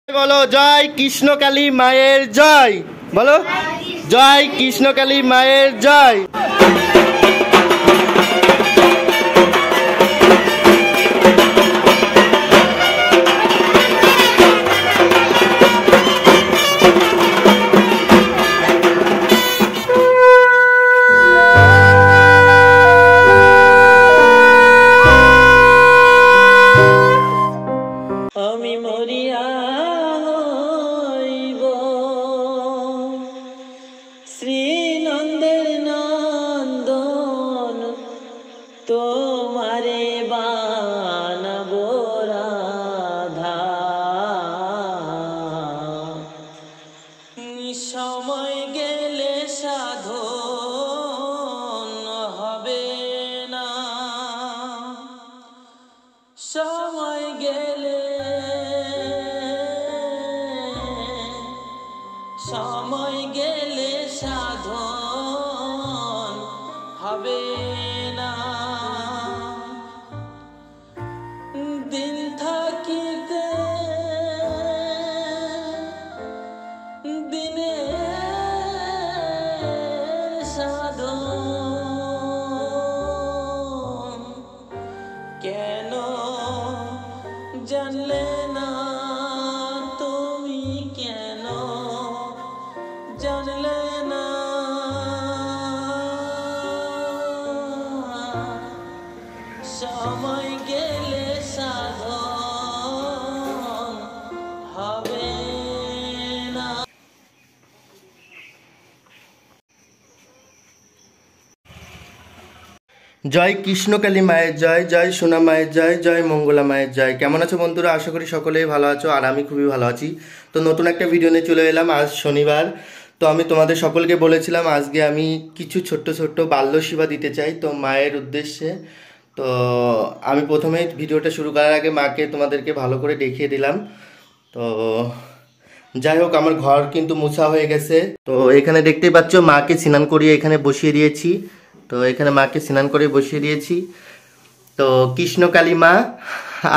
বলো জয় কৃষ্ণকালী মায়ের জয়। বলো জয় কৃষ্ণকালী মায়ের জয়। আমি মরিয়া হইব শ্রীনন্দের নন্দন, তোমারে বানাব রাধা। সময় গেলে সাধন হবে না, সময় গেলে সাধন হবে না। দিন থাকিতে দিনের সাধন কেন জানলে না তুমি, কেন জানলে না? সময় গেলে সাধন হবে না। জয় কৃষ্ণকালী মায়ের জয়, জয় সোনা মায়ের জয়, জয় মঙ্গলা মায়ের জয়। কেমন আছো বন্ধুরা? আশা করি সকলেই ভালো আছো, আর আমি খুবই ভালো আছি। তো নতুন একটা ভিডিও নিয়ে চলে এলাম আজ শনিবার। তো আমি তোমাদের সকলকে বলেছিলাম আজকে আমি কিছু ছোট্ট ছোট্ট বাল্য সেবা দিতে চাই তো মায়ের উদ্দেশ্যে। তো আমি প্রথমেই ভিডিওটা শুরু করার আগে মাকে তোমাদেরকে ভালো করে দেখিয়ে দিলাম। তো যাই হোক, আমার ঘর কিন্তু মোছা হয়ে গেছে। তো এখানে দেখতেই পাচ্ছ মাকে স্নান করিয়ে এখানে বসিয়ে দিয়েছি। তো এখানে মাকে স্নান করে বসিয়ে দিয়েছি। তো কৃষ্ণকালী মা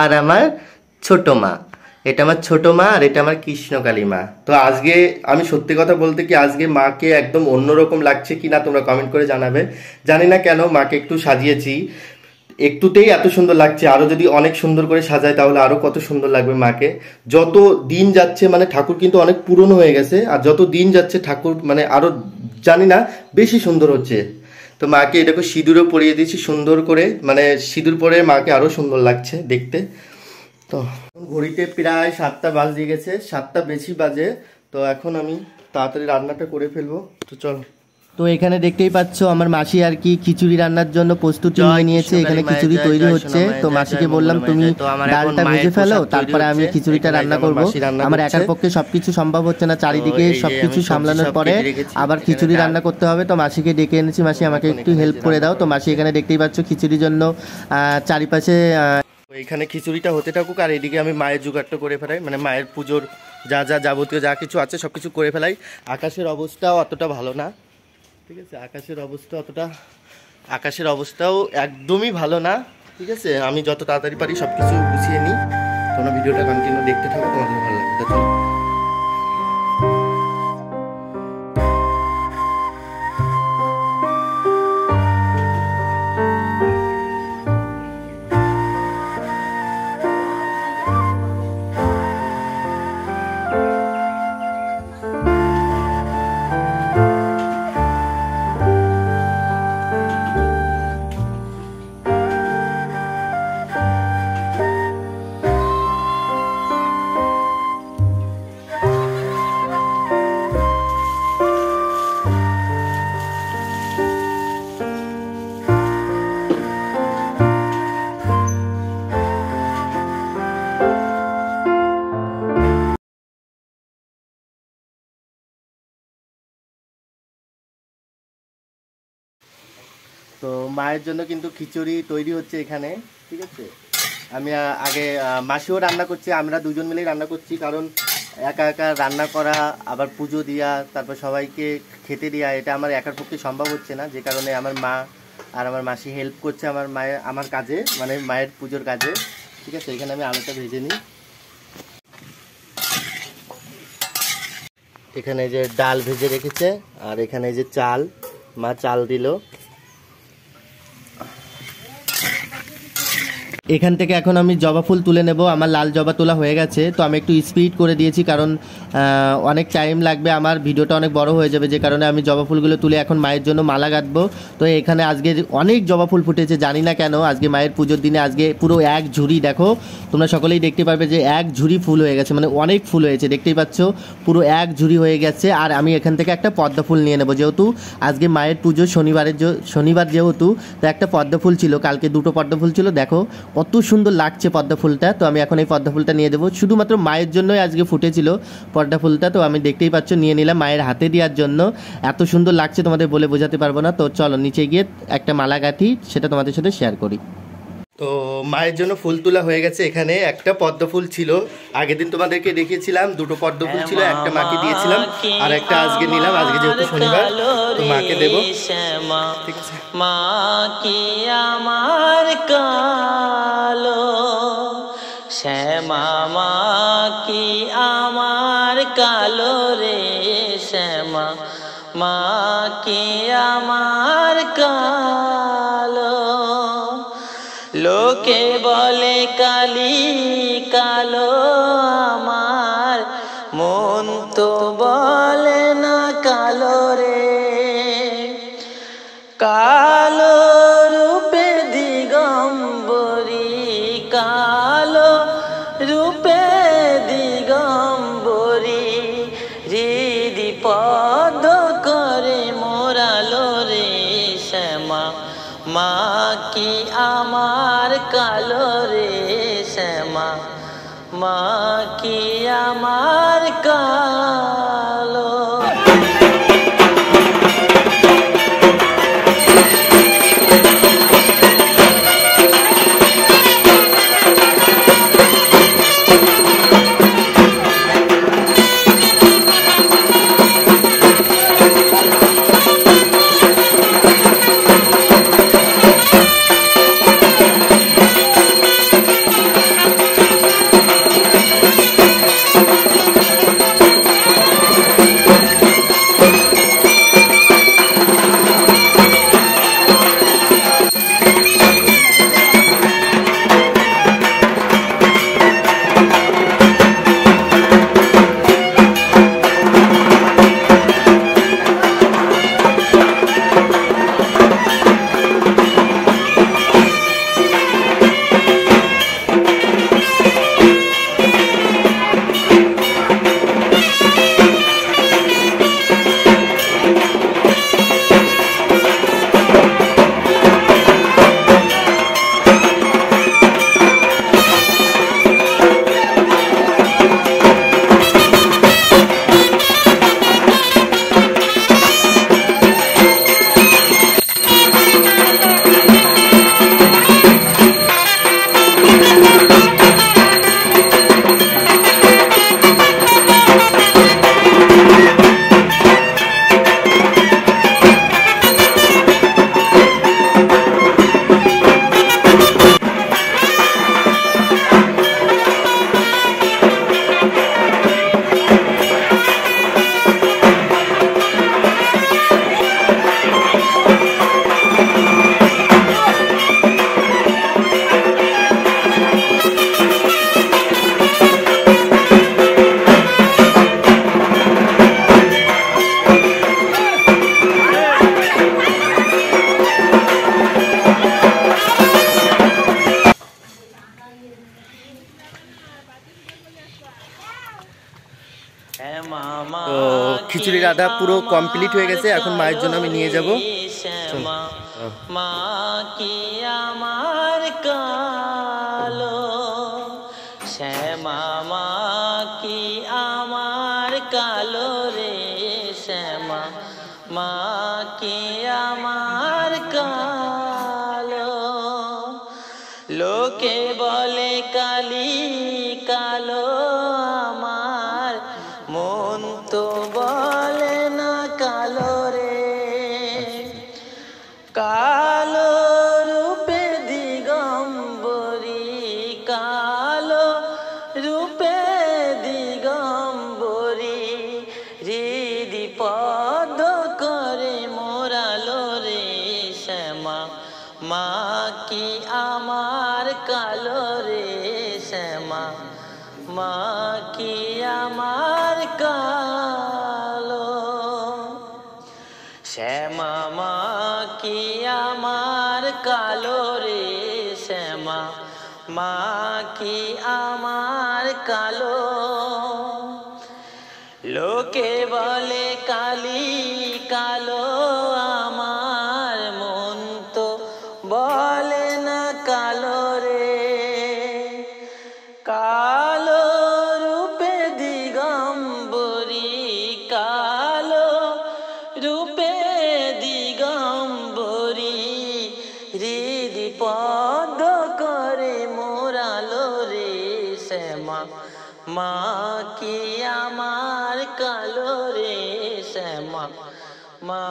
আর আমার ছোট মা, এটা আমার ছোট মা আর এটা আমার কৃষ্ণকালী মা। তো আজকে আমি সত্যি কথা বলতে কি আজকে মাকে একদম অন্যরকম লাগছে কি না তোমরা কমেন্ট করে জানাবে। জানি না কেন মাকে একটু সাজিয়েছি, একটুতেই এত সুন্দর লাগছে। আরো যদি অনেক সুন্দর করে সাজায় তাহলে আরো কত সুন্দর লাগবে মাকে। যত দিন যাচ্ছে মানে ঠাকুর কিন্তু অনেক পুরনো হয়ে গেছে, আর যত দিন যাচ্ছে ঠাকুর মানে আরো জানি না বেশি সুন্দর হচ্ছে। তো মাকে এটাকে সিঁদুরও পরিয়ে দিয়েছি সুন্দর করে, মানে সিঁদুর পরে মাকে আরো সুন্দর লাগছে দেখতে। তো ঘড়িতে প্রায় 7টা বাজে গেছে, 7টা বেশি বাজে। তো এখন আমি তাড়াতাড়ি রান্নাটা করে ফেলবো। তো চলো। তো এখানে দেখতেই পাচ্ছ আমার মাসি আর কি খিচুড়ি রান্নার জন্য প্রস্তুতি নিয়ে নিয়েছে। এখানে খিচুড়ি তৈরি হচ্ছে। তো মাসিকে বললাম তুমি ডালটা ভেজে ফেলো, তারপরে আমি খিচুড়িটা রান্না করব। আমার একার পক্ষে সবকিছু সম্ভব হচ্ছে না, চারিদিকে সবকিছু সামলানোর পরে আবার খিচুড়ি রান্না করতে হবে। তো মাসিকে ডেকে এনেছি, মাসি আমাকে একটু হেল্প করে দাও। তো মাসি এখানে দেখতেই পাচ্ছ খিচুড়ির জন্য চারিপাশে এখানে খিচুড়িটা হতে থাকুক, আর এদিকে আমি মায়ের জোগাড়টা করে ফেলাই, মানে মায়ের পুজোর যা যা যাবতীয় যা কিছু আছে সব কিছু করে ফেলাই। আকাশের অবস্থাও অতটা ভালো না, ঠিক আছে? আকাশের অবস্থাও একদমই ভালো না, ঠিক আছে? আমি যত তাড়াতাড়ি পারি সব কিছু গুছিয়ে নিই। তোমরা ভিডিওটা কন্টিনিউ দেখতে থাকো, তোমাদের ভালো লাগবে। চলো। তো মায়ের জন্য কিন্তু খিচুড়ি তৈরি হচ্ছে এখানে, ঠিক আছে? আমি আগে মাসিও রান্না করছি, আমরা দুজন মিলেই রান্না করছি, কারণ একা একা রান্না করা আবার পুজো দেওয়া তারপর সবাইকে খেতে দেওয়া এটা আমার একার পক্ষে সম্ভব হচ্ছে না, যে কারণে আমার মা আর আমার মাসি হেল্প করছে আমার কাজে, মানে মায়ের পুজোর কাজে, ঠিক আছে? এখানে আমি আলুটা ভেজে নিই। এখানে যে ডাল ভেজে রেখেছে, আর এখানে যে চাল, মা চাল দিল। এখান থেকে এখন আমি জবা ফুল তুলে নেব। আমার লাল জবা তোলা হয়ে গেছে, তো আমি একটু স্পিড করে দিয়েছি, কারণ অনেক টাইম লাগবে, আমার ভিডিওটা অনেক বড় হয়ে যাবে, যে কারণে আমি জবা ফুলগুলো তুলে এখন মায়ের জন্য মালা গাঁথবো। তো এখানে আজকে অনেক জবা ফুল ফুটেছে, জানি না কেন আজকে মায়ের পুজোর দিনে আজকে পুরো এক ঝুড়ি, দেখো তোমরা সকলেই দেখতে পারবে যে এক ঝুড়ি ফুল হয়ে গেছে, মানে অনেক ফুল হয়েছে, দেখতেই পাচ্ছ পুরো এক ঝুড়ি হয়ে গেছে। আর আমি এখান থেকে একটা পদ্ম ফুল নিয়ে নেবো, যেহেতু আজকে মায়ের পুজো শনিবার যেহেতু, তো একটা পদ্ম ফুল ছিল, কালকে দুটো পদ্ম ফুল ছিল, দেখো কত সুন্দর লাগছে পদ্ম ফুলটা। তো আমি এখন এই পদ্ম ফুলটা নিয়ে দেবো, শুধুমাত্র মায়ের জন্যই আজকে ফুটেছিল পদ্ম ফুলটা, তো আমি দেখতেই পাচ্ছ নিয়ে নিলাম মায়ের হাতে দেওয়ার জন্য। এত সুন্দর লাগছে তোমাদের বলে বোঝাতে পারবো না। তো চলো নিচে গিয়ে একটা মালা গাঁথি, সেটা তোমাদের সাথে শেয়ার করি। তো মায়ের জন্য ফুল তোলা হয়ে গেছে। এখানে একটা পদ্ম ফুল ছিল, আগের দিন তোমাদেরকে দেখিয়েছিলাম, দুটো পদ্ম ফুল ছিল, একটা মাকে দিয়েছিলাম আর একটা আজকে নিলাম, আজকে যেহেতু শনিবার তো মাকে দেবো। ঠিক আছে। মা কি আমার কালো শ্যামা, মা কি আমার কালো রে শ্যামা, মা কি আমার কালো। লোকে বলে কালি কালো আমার, মন তো বলে না কালো রে। কালো রূপে দিগম্বরী, কালো রূপে দিগম্বরী, হৃদি পদ করে মোরালো রে শ্যামা, মা কি আমার কালো রে শ্যামা, মা কি আমার কালো। তো খিচুড়ি রাধা পুরো কমপ্লিট হয়ে গেছে, এখন মায়ের জন্য আমি নিয়ে যাব। মা কি আমার কালো শ্যামা, মা কি আমার কালো রে শ্যামা, মা কি আমার কালো। লোকে বলে কালি কালো আমার, মন তো বলে না কালো রে। কালো রূপে দিগম্বরী, কালো রূপে দিগম্বরী, কি আমার কালো রে শ্যামা, মা কি আমার কালো। শ্যামা মা কি আমার কালো রে শ্যামা, মা কি আমার কালো। লোকে বলে কালি কালো, আমার মন তো বলে না কালো রে। কালো রূপে দিগম্বরী, কালো রূপে দিগম্বরী, হৃদি পদ্ম করে মোরালো রে শ্যামা, মা কি আমার কালো রে শ্যামা, মা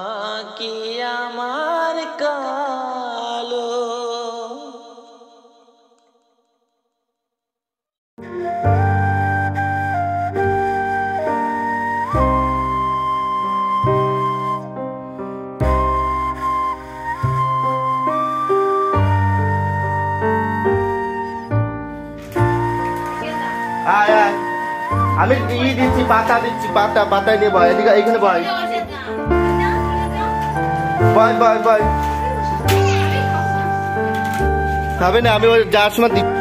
কি আমার কালো। আয় আয়, আমি দিচ্ছি, পাতা দিচ্ছি, পাতা পাতায় নিয়ে বয়, এদিকে এখানে বয় বয় বয় বয়। হবে না, আমি ওই যাওয়ার সময় দিচ্ছি।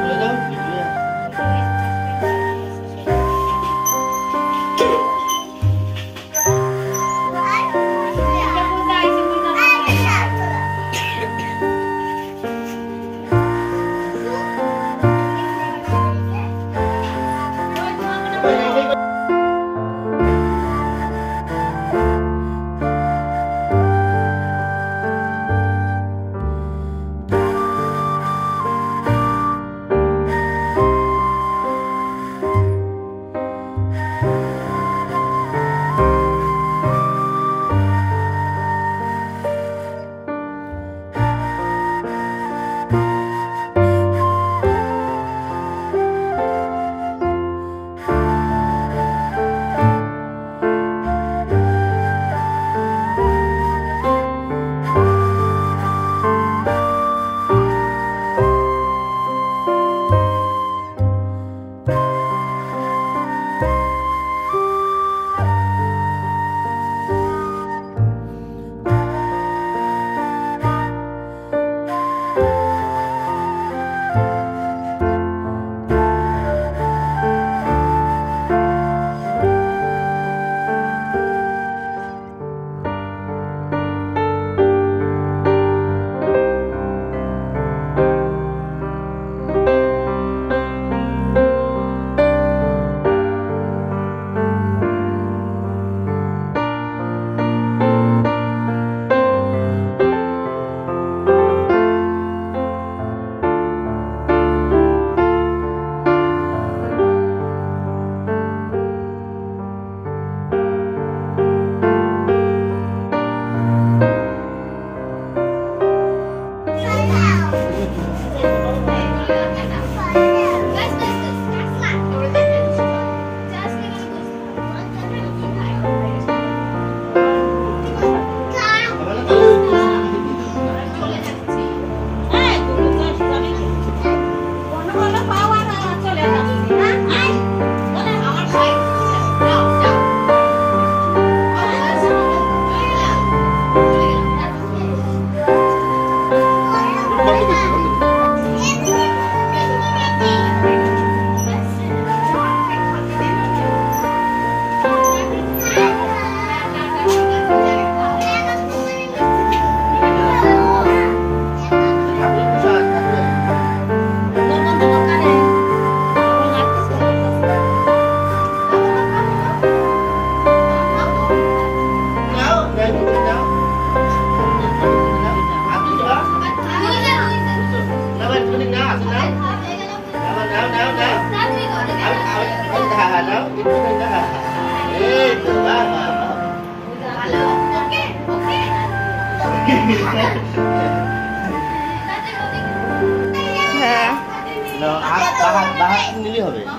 হ্যাঁ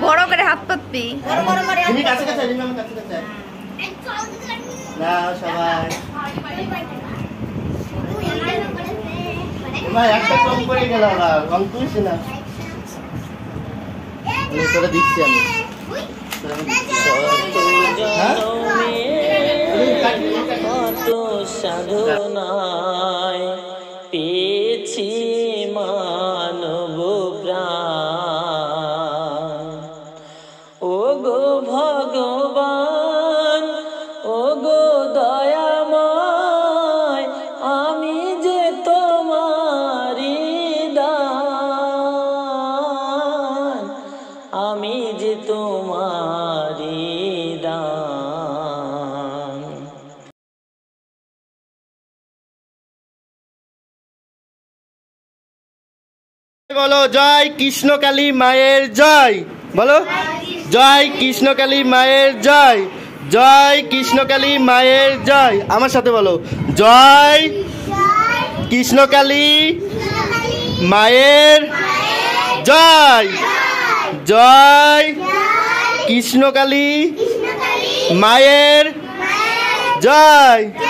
বড় করে হাত পাতবি না সবাই ভাই একটা কম করে গেল আবার কম করিস না তোরা দিচ্ছি আমি কত সাধনায় পেয়েছি মানব প্রাণ ও গো ভগবান ও গো দয়াময় আমি যে তোমারি দান আমি যে তোমারি দান বলো জয় কৃষ্ণকালী মায়ের জয় বলো জয় কৃষ্ণকালী মায়ের জয় জয় কৃষ্ণকালী মায়ের জয় আমার সাথে বলো জয় কৃষ্ণকালী মায়ের জয় জয় কৃষ্ণকালী মায়ের জয়।